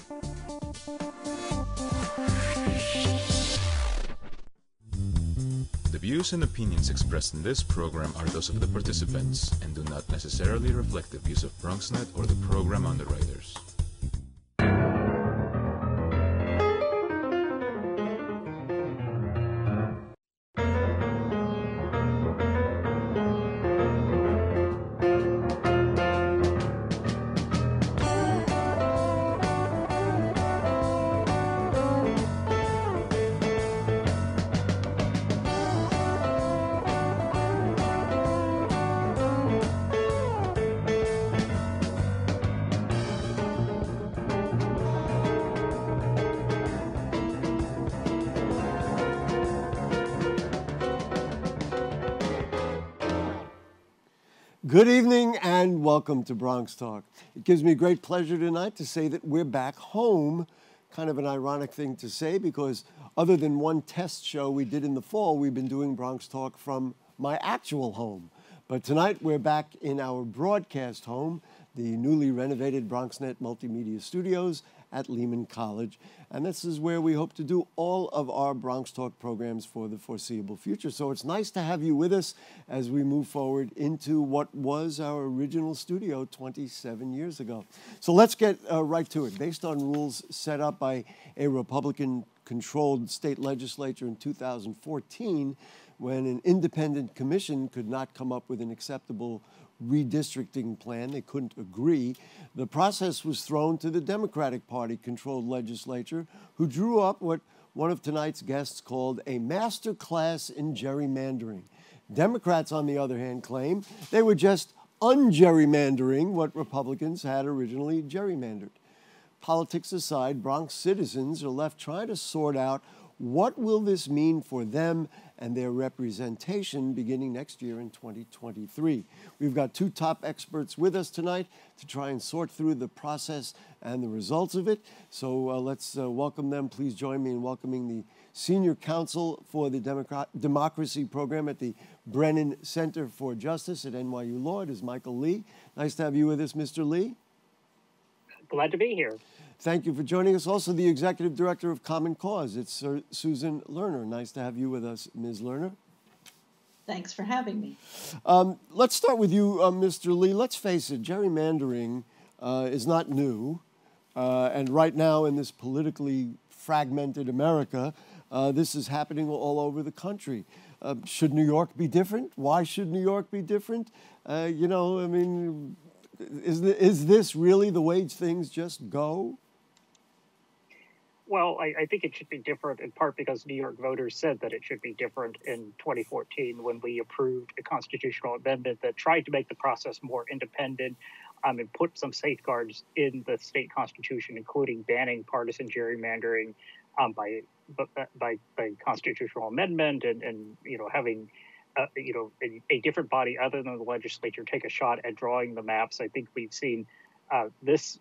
The views and opinions expressed in this program are those of the participants and do not necessarily reflect the views of BronxNet or the program underwriters. Good evening and welcome to Bronx Talk. It gives me great pleasure tonight to say that we're back home. Kind of an ironic thing to say because other than one test show we did in the fall, we've been doing Bronx Talk from my actual home. But tonight we're back in our broadcast home, the newly renovated BronxNet Multimedia Studios at Lehman College. And this is where we hope to do all of our Bronx Talk programs for the foreseeable future. So it's nice to have you with us as we move forward into what was our original studio 27 years ago. So let's get right to it. Based on rules set up by a Republican-controlled state legislature in 2014, when an independent commission could not come up with an acceptable redistricting plan, they couldn't agree, the process was thrown to the Democratic Party-controlled legislature, who drew up what one of tonight's guests called a master class in gerrymandering. Democrats, on the other hand, claim they were just un-gerrymandering what Republicans had originally gerrymandered. Politics aside, Bronx citizens are left trying to sort out what will this mean for them and their representation beginning next year in 2023. We've got two top experts with us tonight to try and sort through the process and the results of it. So let's welcome them. Please join me in welcoming the Senior Counsel for the Democracy Program at the Brennan Center for Justice at NYU Law. It is Micahel Li. Nice to have you with us, Mr. Li. Glad to be here. Thank you for joining us. Also, the Executive Director of Common Cause, it's Susan Lerner. Nice to have you with us, Ms. Lerner. Thanks for having me. Let's start with you, Mr. Li. Let's face it, gerrymandering is not new. And right now in this politically fragmented America, this is happening all over the country. Should New York be different? Why should New York be different? Is this really the way things just go? Well, I think it should be different in part because New York voters said that it should be different in 2014 when we approved a constitutional amendment that tried to make the process more independent and put some safeguards in the state constitution, including banning partisan gerrymandering by constitutional amendment and having a different body other than the legislature take a shot at drawing the maps. I think we've seen this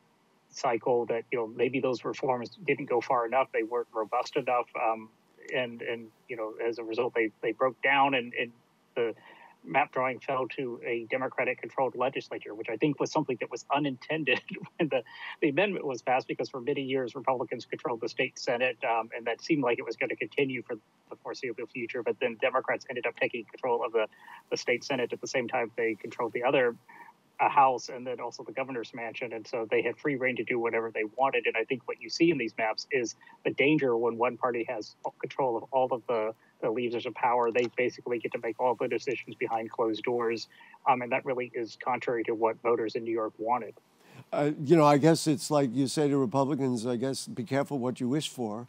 cycle that maybe those reforms didn't go far enough, they weren't robust enough, and as a result they broke down and the map drawing fell to a Democratic controlled legislature, which I think was something that was unintended when the amendment was passed, because for many years Republicans controlled the state Senate, and that seemed like it was going to continue for the foreseeable future. But then Democrats ended up taking control of the state Senate at the same time they controlled the other House and then also the governor's mansion. And so they had free reign to do whatever they wanted. And I think what you see in these maps is the danger when one party has control of all of the levers of power. They basically get to make all the decisions behind closed doors. And that really is contrary to what voters in New York wanted. I guess it's like you say to Republicans, I guess, be careful what you wish for.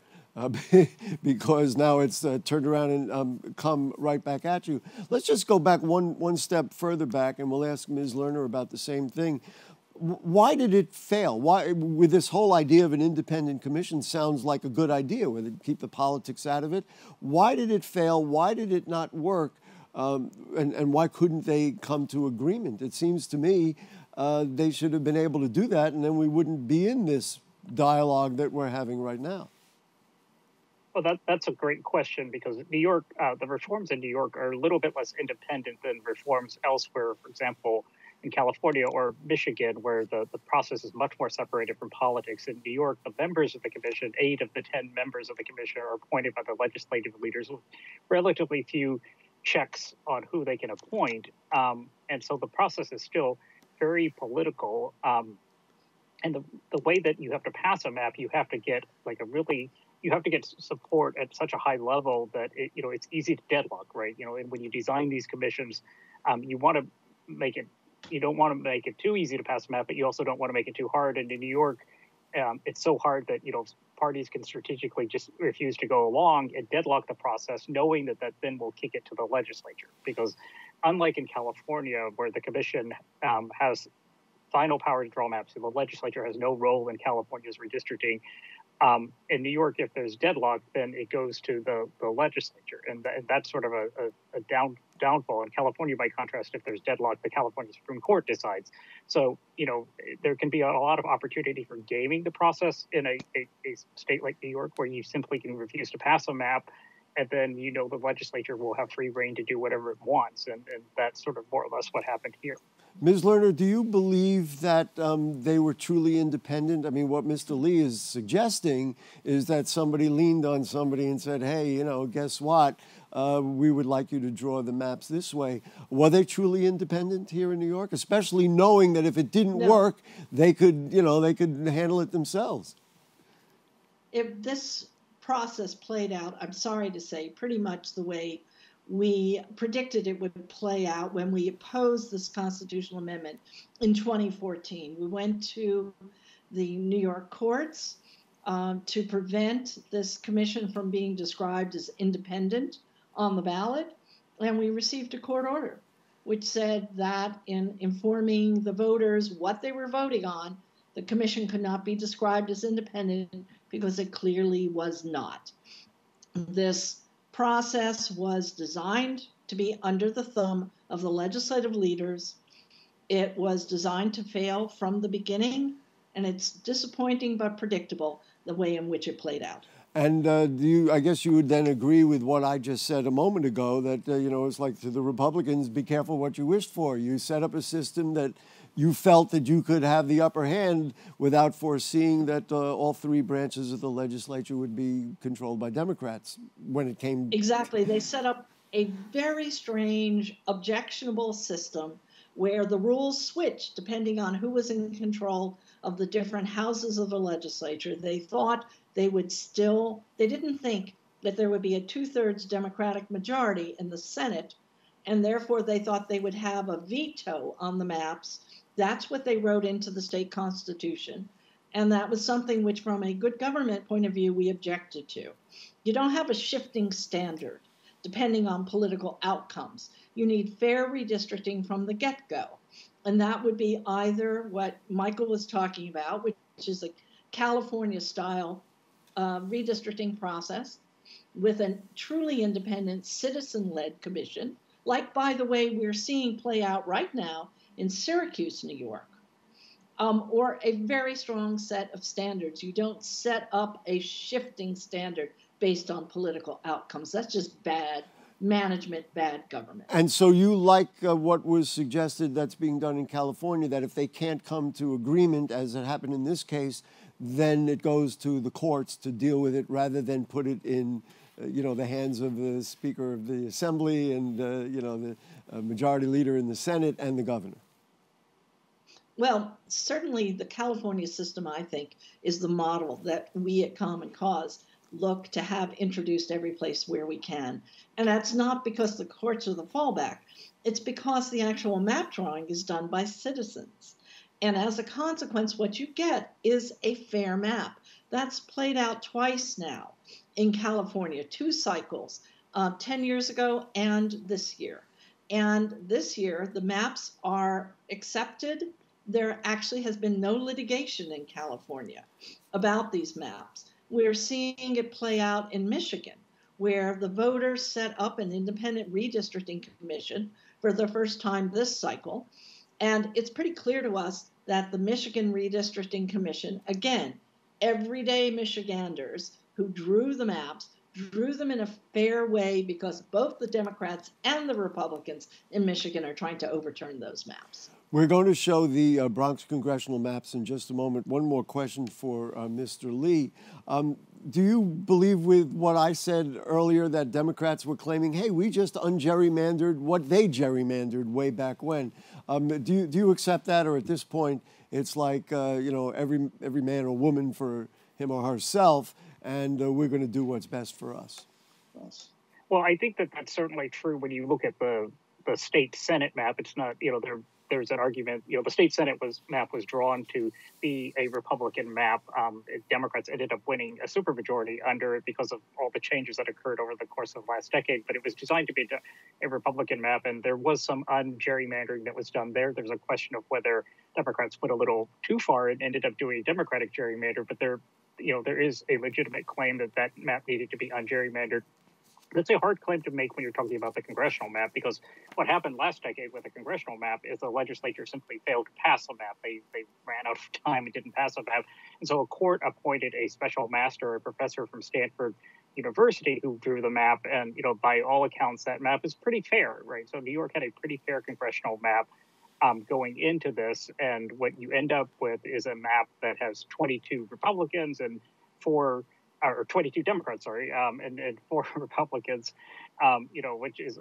Because now it's turned around and come right back at you. Let's just go back one step further back, and we'll ask Ms. Lerner about the same thing. Why did it fail? Why, with this whole idea of an independent commission, sounds like a good idea, where they keep the politics out of it. Why did it fail? Why did it not work? And why couldn't they come to agreement? It seems to me they should have been able to do that, and then we wouldn't be in this dialogue that we're having right now. Well, that's a great question, because New York, the reforms in New York are a little bit less independent than reforms elsewhere. For example, in California or Michigan, where the process is much more separated from politics. In New York, the members of the commission, 8 of the 10 members of the commission, are appointed by the legislative leaders with relatively few checks on who they can appoint. And so the process is still very political. And the way that you have to pass a map, you have to get you have to get support at such a high level that it's easy to deadlock, right? And when you design these commissions, you want to make it. You don't want to make it too easy to pass a map, but you also don't want to make it too hard. And in New York, it's so hard that parties can strategically just refuse to go along and deadlock the process, knowing that then will kick it to the legislature. Because unlike in California, where the commission has final power to draw maps, and the legislature has no role in California's redistricting. In New York, if there's deadlock, then it goes to the legislature, and that's sort of a downfall. In California, by contrast, if there's deadlock, the California Supreme Court decides. So, there can be a lot of opportunity for gaming the process in a state like New York, where you simply can refuse to pass a map, and then the legislature will have free reign to do whatever it wants, and that's sort of more or less what happened here. Ms. Lerner, do you believe that they were truly independent? I mean, what Mr. Li is suggesting is that somebody leaned on somebody and said, hey, guess what? We would like you to draw the maps this way. Were they truly independent here in New York, especially knowing that if it didn't work, they could handle it themselves? If this process played out, I'm sorry to say, pretty much the way we predicted it would play out when we opposed this constitutional amendment in 2014. We went to the New York courts to prevent this commission from being described as independent on the ballot, and we received a court order which said that in informing the voters what they were voting on, the commission could not be described as independent because it clearly was not. This process was designed to be under the thumb of the legislative leaders. It was designed to fail from the beginning, and it's disappointing but predictable the way in which it played out. And I guess you would then agree with what I just said a moment ago, that, it's like to the Republicans, be careful what you wished for. You set up a system that you felt that you could have the upper hand without foreseeing that all 3 branches of the legislature would be controlled by Democrats when it came. Exactly. They set up a very strange, objectionable system where the rules switched depending on who was in control of the different houses of the legislature. They thought they didn't think that there would be a 2/3 Democratic majority in the Senate, and therefore they thought they would have a veto on the maps. That's what they wrote into the state constitution. And that was something which, from a good government point of view, we objected to. You don't have a shifting standard depending on political outcomes. You need fair redistricting from the get-go. And that would be either what Michael was talking about, which is a California-style redistricting process with a truly independent citizen-led commission, like, by the way, we're seeing play out right now in Syracuse, New York, or a very strong set of standards. You don't set up a shifting standard based on political outcomes. That's just bad management, bad government. And so you like what was suggested that's being done in California, that if they can't come to agreement, as it happened in this case, then it goes to the courts to deal with it rather than put it in the hands of the Speaker of the Assembly and, the Majority Leader in the Senate and the governor. Well, certainly the California system, I think, is the model that we at Common Cause look to have introduced every place where we can. And that's not because the courts are the fallback. It's because the actual map drawing is done by citizens. And as a consequence, what you get is a fair map. That's played out twice now in California, 2 cycles, 10 years ago and this year. And this year, the maps are accepted. There actually has been no litigation in California about these maps. We're seeing it play out in Michigan, where the voters set up an independent redistricting commission for the first time this cycle. And it's pretty clear to us that the Michigan Redistricting Commission, again, everyday Michiganders who drew the maps, drew them in a fair way because both the Democrats and the Republicans in Michigan are trying to overturn those maps. We're going to show the Bronx congressional maps in just a moment. One more question for Mr. Li. Do you believe with what I said earlier that Democrats were claiming, hey, we just ungerrymandered what they gerrymandered way back when? Do you accept that, or at this point it's like every man or woman for him or herself, and we're going to do what's best for us? Well, I think that that's certainly true when you look at the state Senate map. It's not, there's an argument, the state Senate map was drawn to be a Republican map. Democrats ended up winning a supermajority under it because of all the changes that occurred over the course of the last decade. But it was designed to be a Republican map, and there was some ungerrymandering that was done there. There's a question of whether Democrats went a little too far and ended up doing a Democratic gerrymander. But there is a legitimate claim that map needed to be ungerrymandered. That's a hard claim to make when you're talking about the congressional map, because what happened last decade with the congressional map is the legislature simply failed to pass a map. They ran out of time and didn't pass a map. And so a court appointed a special master, a professor from Stanford University, who drew the map. And, by all accounts, that map is pretty fair, right? So New York had a pretty fair congressional map going into this. And what you end up with is a map that has 22 Republicans and 22 Democrats, and 4 Republicans, which is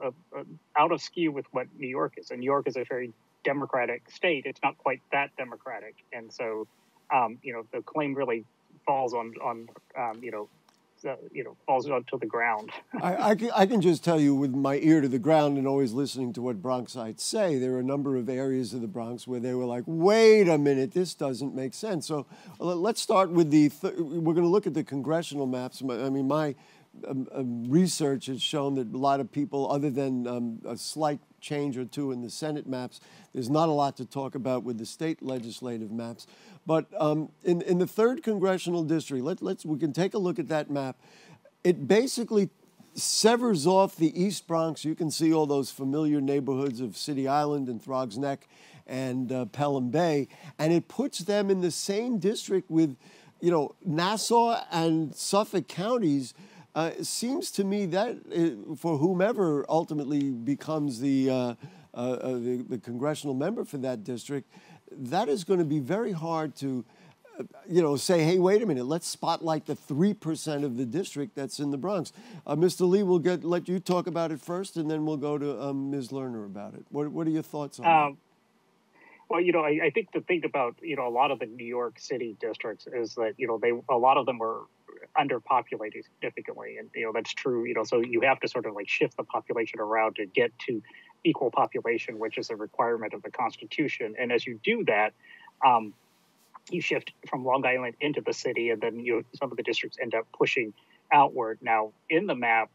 out of skew with what New York is. And New York is a very Democratic state. It's not quite that Democratic. And so, the claim really falls falls onto the ground. I can just tell you, with my ear to the ground and always listening to what Bronxites say, there are a number of areas of the Bronx where they were like, wait a minute, this doesn't make sense. So let's start with we're going to look at the congressional maps. I mean, my research has shown that a lot of people, other than a slight change or two in the Senate maps, there's not a lot to talk about with the state legislative maps. But in the 3rd congressional district, we can take a look at that map. It basically severs off the East Bronx. You can see all those familiar neighborhoods of City Island and Throgs Neck and Pelham Bay, and it puts them in the same district with, Nassau and Suffolk counties. It seems to me that for whomever ultimately becomes the congressional member for that district, that is going to be very hard to, say, hey, wait a minute, let's spotlight the 3% of the district that's in the Bronx. Mr. Li, we'll let you talk about it first, and then we'll go to Ms. Lerner about it. What are your thoughts on that? Well, I think the thing about, a lot of the New York City districts is that, a lot of them were underpopulated significantly. And, that's true, so you have to sort of shift the population around to get to equal population, which is a requirement of the Constitution. And as you do that, you shift from Long Island into the city, and then some of the districts end up pushing outward. Now, in the map,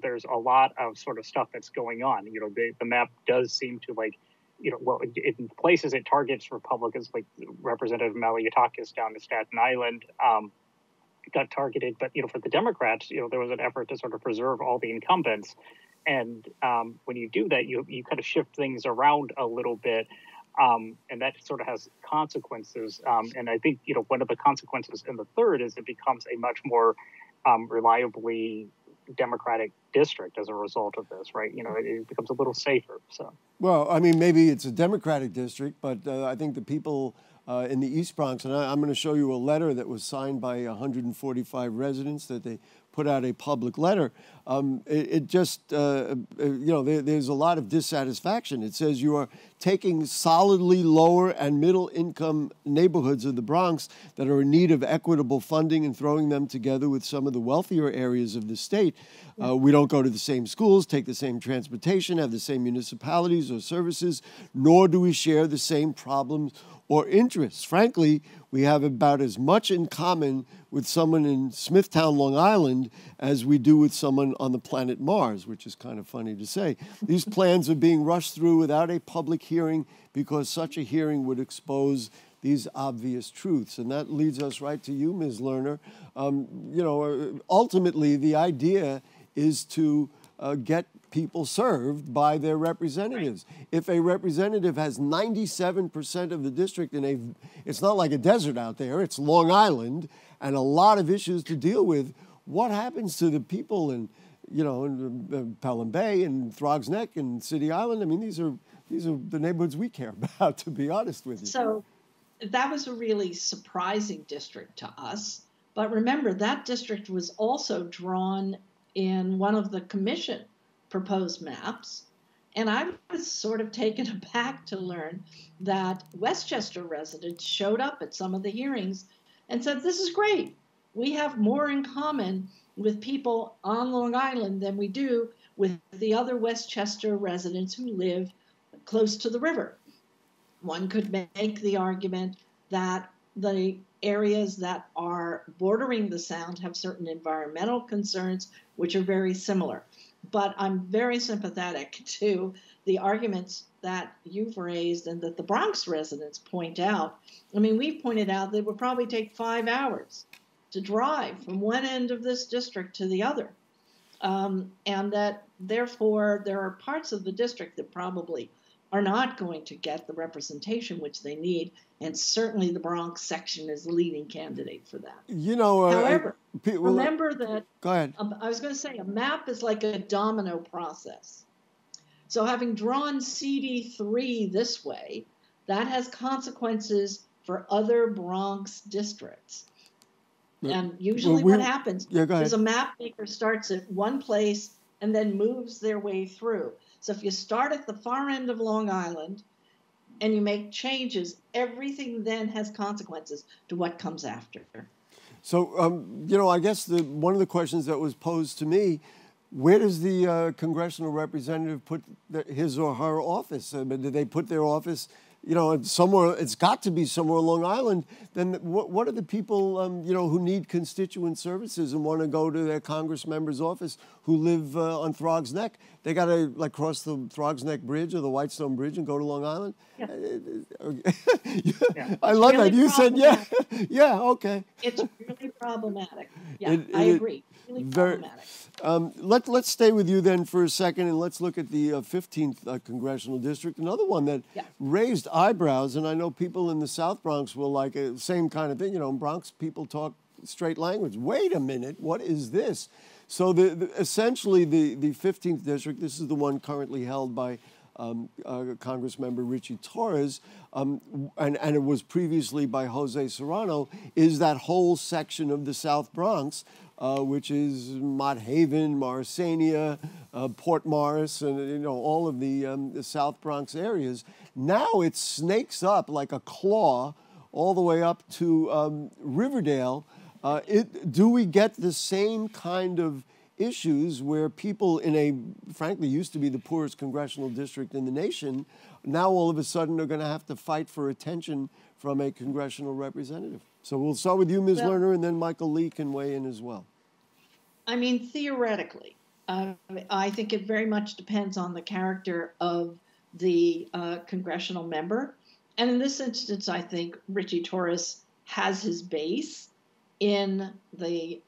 there's a lot of sort of stuff that's going on. The map does seem to in places it targets Republicans, like Representative Maliotakis down in Staten Island got targeted. But, for the Democrats, there was an effort to sort of preserve all the incumbents. And when you do that, you kind of shift things around a little bit. And that sort of has consequences. And I think, one of the consequences in the 3rd is it becomes a much more reliably Democratic district as a result of this, right? It becomes a little safer. So, well, I mean, maybe it's a Democratic district, but I think the people in the East Bronx, and I'm going to show you a letter that was signed by 145 residents that they put out a public letter. There's a lot of dissatisfaction. It says you are taking solidly lower and middle income neighborhoods of the Bronx that are in need of equitable funding and throwing them together with some of the wealthier areas of the state. We don't go to the same schools, take the same transportation, have the same municipalities or services, nor do we share the same problems or interests. Frankly, we have about as much in common with someone in Smithtown, Long Island, as we do with someone on the planet Mars, which is kind of funny to say. These plans are being rushed through without a public hearing because such a hearing would expose these obvious truths. And that leads us right to you, Ms. Lerner. Ultimately, the idea is to get people served by their representatives. If a representative has 97% of the district it's not like a desert out there, it's Long Island, and a lot of issues to deal with, what happens to the people in Pelham Bay and Throgs Neck and City Island? I mean, these are these are the neighborhoods we care about, to be honest with you. So that was a really surprising district to us. But remember, that district was also drawn in one of the commission proposed maps. And I was sort of taken aback to learn that Westchester residents showed up at some of the hearings and said, this is great. We have more in common with people on Long Island than we do with the other Westchester residents who live close to the river. One could make the argument that the areas that are bordering the Sound have certain environmental concerns, which are very similar. But I'm very sympathetic to the arguments that you've raised and that the Bronx residents point out. I mean, we've pointed out that it would probably take 5 hours to drive from one end of this district to the other. And that, therefore, there are parts of the district that probably are not going to get the representation which they need, and certainly the Bronx section is the leading candidate for that. You know, however, remember that. Go ahead. I was going to say a map is like a domino process. So having drawn CD3 this way, that has consequences for other Bronx districts. And usually what happens is a map maker starts at one place and then moves their way through. So if you start at the far end of Long Island and you make changes, everything then has consequences to what comes after. So, you know, I guess one of the questions that was posed to me, where does the congressional representative put his or her office? I mean, do they put their office, you know, somewhere? It's got to be somewhere on Long Island. Then what are the people, you know, who need constituent services and want to go to their Congress member's office who live on Throgs Neck? They got to, like, cross the Throgs Neck Bridge or the Whitestone Bridge and go to Long Island? Yeah. I love really that. You said, yeah. Yeah, okay. It's really problematic. Yeah, I agree. Really problematic. Let's stay with you then for a second, and let's look at the 15th congressional district, another one that raised eyebrows. And I know people in the South Bronx will like the same kind of thing. You know, in Bronx, people talk straight language. Wait a minute, what is this? So essentially the 15th district, this is the one currently held by Congressmember Richie Torres, and it was previously by Jose Serrano, is that whole section of the South Bronx, which is Mott Haven, Morrisania, Port Morris, and, you know, all of the South Bronx areas. Now it snakes up like a claw all the way up to Riverdale. Do we get the same kind of issues where people in a, frankly, used to be the poorest congressional district in the nation, now all of a sudden are going to have to fight for attention from a congressional representative? So we'll start with you, Ms. Lerner, and then Micahel Li can weigh in as well. I mean, theoretically, I think it very much depends on the character of the congressional member. And in this instance, I think Richie Torres has his base in the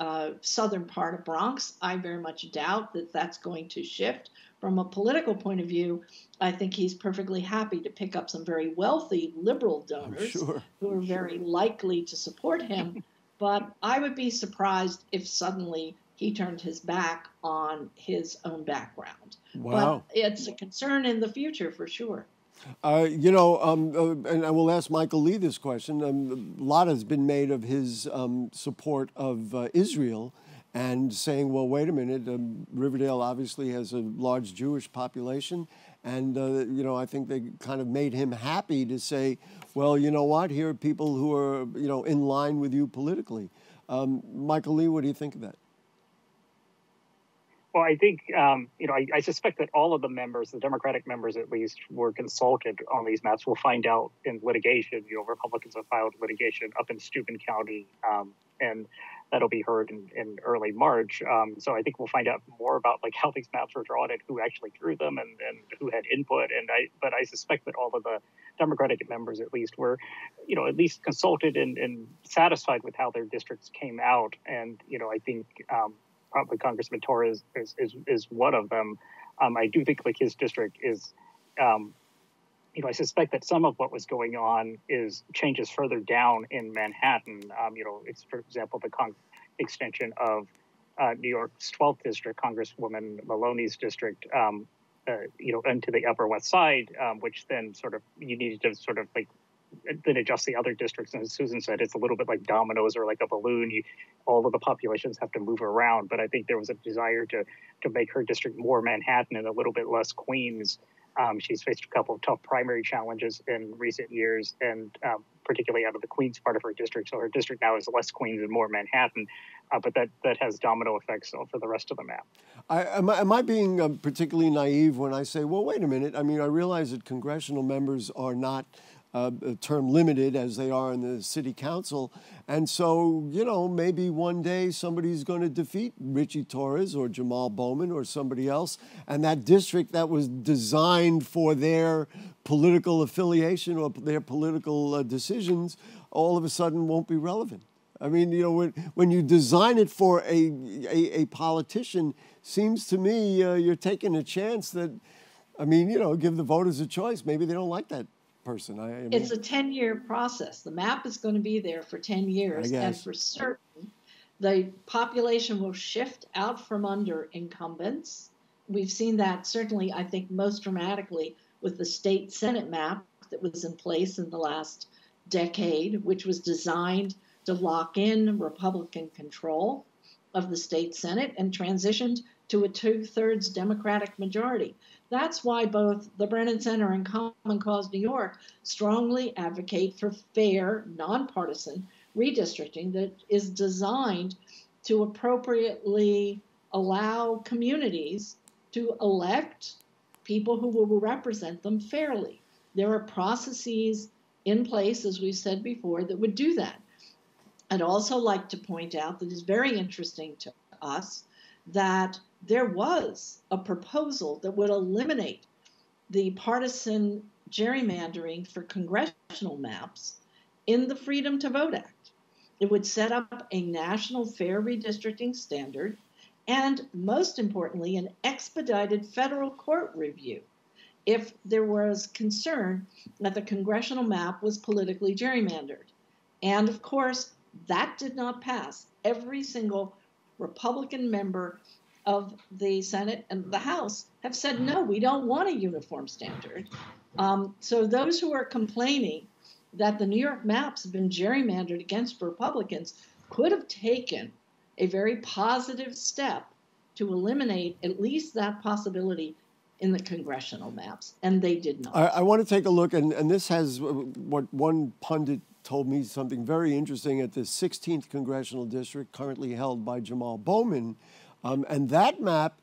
southern part of Bronx. I very much doubt that that's going to shift. From a political point of view, I think he's perfectly happy to pick up some very wealthy liberal donors who are very likely to support him. But I would be surprised if suddenly he turned his back on his own background. Wow. But it's a concern in the future for sure. You know, and I will ask Micahel Li this question. A lot has been made of his support of Israel and saying, well, wait a minute, Riverdale obviously has a large Jewish population. And, you know, I think they kind of made him happy to say, well, you know what, here are people who are, you know, in line with you politically. Micahel Li, what do you think of that? Well, I think, you know, I suspect that all of the members, the Democratic members at least, were consulted on these maps. We'll find out in litigation. You know, Republicans have filed litigation up in Steuben County, and that'll be heard in early March. So I think we'll find out more about like how these maps were drawn and who actually drew them and who had input. But I suspect that all of the Democratic members at least were, you know, at least consulted and satisfied with how their districts came out. And, you know, I think probably Congressman Torres is one of them. I do think like his district is, you know, I suspect that some of what was going on is changes further down in Manhattan. You know, it's, for example, the extension of New York's 12th district, Congresswoman Maloney's district, into the Upper West Side, which then sort of you needed to sort of like then adjust the other districts. And as Susan said, it's a little bit like dominoes or like a balloon. All of the populations have to move around. But I think there was a desire to make her district more Manhattan and a little bit less Queens. She's faced a couple of tough primary challenges in recent years, and particularly out of the Queens part of her district. So her district now is less Queens and more Manhattan, but that has domino effects for the rest of the map. Am I being particularly naive when I say, well, wait a minute. I mean, I realize that congressional members are not term limited as they are in the city council. And so, maybe one day somebody's going to defeat Richie Torres or Jamal Bowman or somebody else. And that district that was designed for their political affiliation or their political decisions all of a sudden won't be relevant. I mean, when you design it for a politician, seems to me you're taking a chance that, give the voters a choice. Maybe they don't like that person. I mean, it's a 10-year process. The map is going to be there for 10 years. And for certain, the population will shift out from under incumbents. We've seen that certainly, I think, most dramatically with the state Senate map that was in place in the last decade, which was designed to lock in Republican control of the state Senate and transitioned to a 2/3 Democratic majority. That's why both the Brennan Center and Common Cause New York strongly advocate for fair, nonpartisan redistricting that is designed to appropriately allow communities to elect people who will represent them fairly. There are processes in place, as we've said before, that would do that. I'd also like to point out that it's very interesting to us that there was a proposal that would eliminate the partisan gerrymandering for congressional maps in the Freedom to Vote Act. It would set up a national fair redistricting standard and, most importantly, an expedited federal court review if there was concern that the congressional map was politically gerrymandered. And, of course, that did not pass. Every single Republican member of the Senate and the House have said, no, we don't want a uniform standard. So those who are complaining that the New York maps have been gerrymandered against Republicans could have taken a very positive step to eliminate at least that possibility in the congressional maps, and they did not. I want to take a look, and this has what one pundit told me something very interesting at the 16th Congressional District, currently held by Jamal Bowman. And that map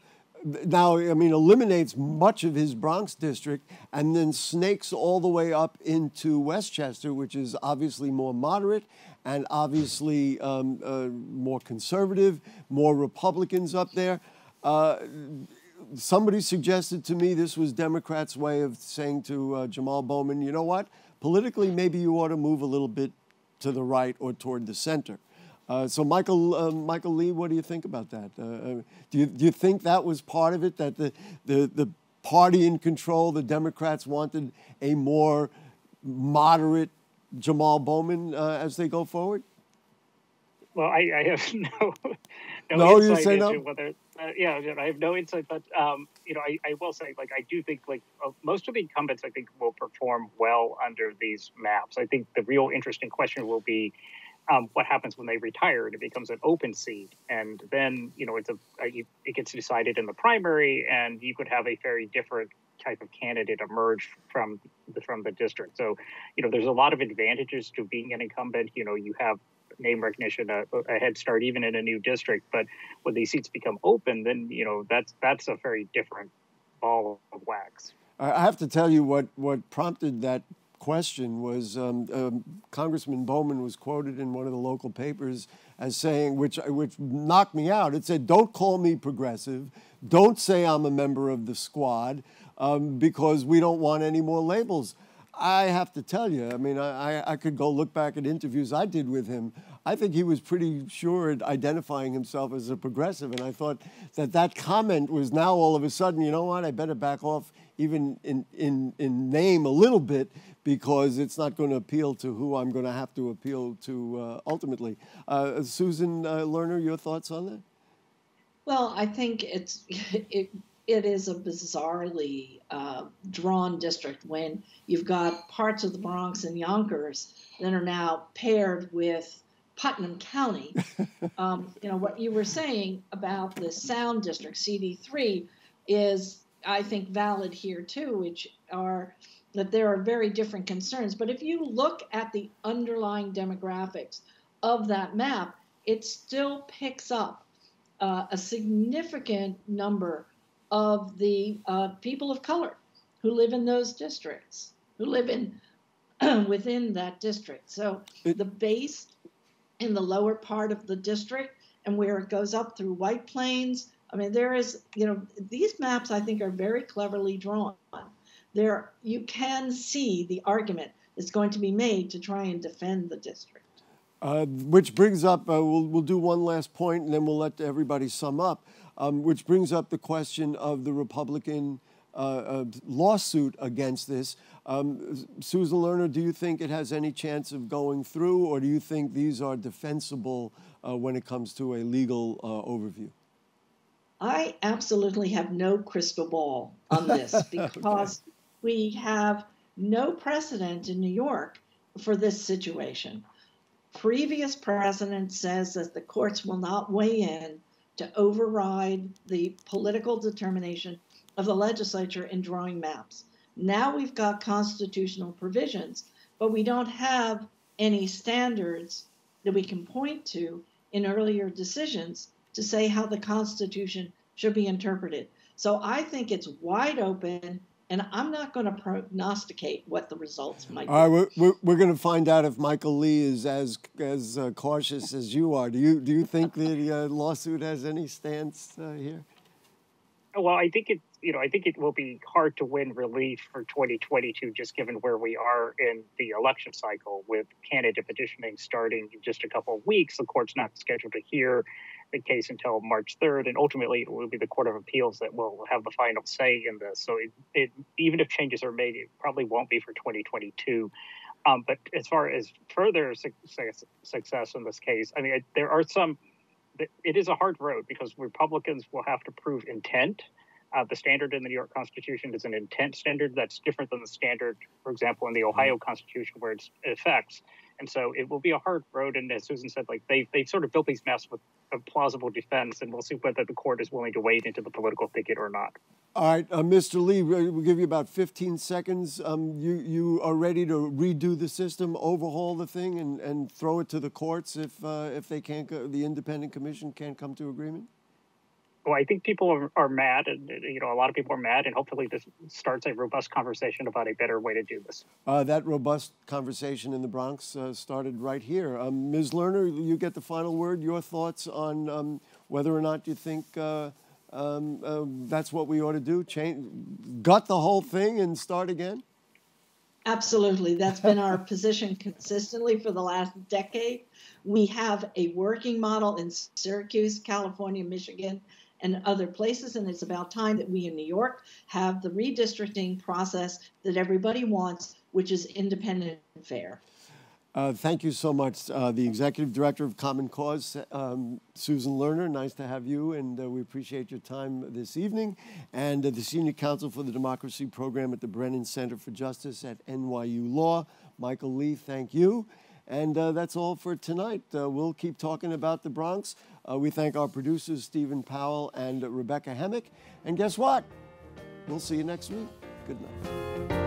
now, eliminates much of his Bronx district and then snakes all the way up into Westchester, which is obviously more moderate and obviously more conservative, more Republicans up there. Somebody suggested to me this was Democrats' way of saying to Jamal Bowman, you know what? Politically, maybe you ought to move a little bit to the right or toward the center. So Micahel Li, what do you think about that? Do you think that was part of it, that the party in control, the Democrats, wanted a more moderate Jamal Bowman as they go forward? Well, I have no insight you say into no? whether I have no insight, but I will say, I do think most of the incumbents I think will perform well under these maps. I think the real interesting question will be what happens when they retire and it becomes an open seat, and then it gets decided in the primary, and you could have a very different type of candidate emerge from the district. So there's a lot of advantages to being an incumbent. You have name recognition, a head start even in a new district. But when these seats become open, then that's a very different ball of wax. I have to tell you what prompted that question was Congressman Bowman was quoted in one of the local papers as saying, which knocked me out. It said, "Don't call me progressive. Don't say I'm a member of the squad because we don't want any more labels." I have to tell you, I could go look back at interviews I did with him. I think he was pretty sure at identifying himself as a progressive, and I thought that comment was now all of a sudden, you know what, I better back off even in name a little bit, because it's not going to appeal to who I'm going to have to appeal to ultimately. Susan Lerner, your thoughts on that? Well, I think it is a bizarrely drawn district when you've got parts of the Bronx and Yonkers that are now paired with Putnam County. What you were saying about the Sound District, CD3, is, I think, valid here too, which are that there are very different concerns. But if you look at the underlying demographics of that map, it still picks up a significant number of the people of color who live in those districts, who live in within that district. So the base in the lower part of the district and where it goes up through White Plains, I mean, there is, these maps I think are very cleverly drawn. There, you can see the argument that's going to be made to try and defend the district. Which brings up, we'll do one last point and then we'll let everybody sum up, which brings up the question of the Republican lawsuit against this. Susan Lerner, do you think it has any chance of going through, or do you think these are defensible when it comes to a legal overview? I absolutely have no crystal ball on this because we have no precedent in New York for this situation. Previous precedent says that the courts will not weigh in to override the political determination of the legislature in drawing maps. Now we've got constitutional provisions, but we don't have any standards that we can point to in earlier decisions to say how the Constitution should be interpreted. So I think it's wide open, and I'm not going to prognosticate what the results might be. All right, we're going to find out if Micahel Li is as cautious as you are. Do you think the lawsuit has any stance here? Well, I think it will be hard to win relief for 2022, just given where we are in the election cycle, with candidate petitioning starting in just a couple of weeks. The court's not scheduled to hear the case until March 3rd, and ultimately it will be the Court of Appeals that will have the final say in this. So even if changes are made, it probably won't be for 2022. But as far as further success in this case, I mean, there are some. It is a hard road because Republicans will have to prove intent. The standard in the New York Constitution is an intent standard that's different than the standard, for example, in the Ohio Constitution, where it's effects. And so it will be a hard road. And as Susan said, like they sort of built these maps with a plausible defense, and we'll see whether the court is willing to wade into the political thicket or not. All right, Mr. Li, we'll give you about 15 seconds. You are ready to redo the system, overhaul the thing, and throw it to the courts if they can't go, the independent commission can't come to agreement? Well, I think people are mad, and a lot of people are mad, and hopefully this starts a robust conversation about a better way to do this. That robust conversation in the Bronx started right here. Ms. Lerner, you get the final word. Your thoughts on whether or not you think that's what we ought to do? Gut the whole thing and start again? Absolutely. That's been our position consistently for the last decade. We have a working model in Syracuse, California, Michigan, and other places, and it's about time that we in New York have the redistricting process that everybody wants, which is independent and fair. Thank you so much. The Executive Director of Common Cause, Susan Lerner, nice to have you, and we appreciate your time this evening. And the Senior Counsel for the Democracy Program at the Brennan Center for Justice at NYU Law, Micahel Li, thank you. And that's all for tonight. We'll keep talking about the Bronx. We thank our producers, Stephen Powell and Rebecca Hemick. And guess what? We'll see you next week. Good night.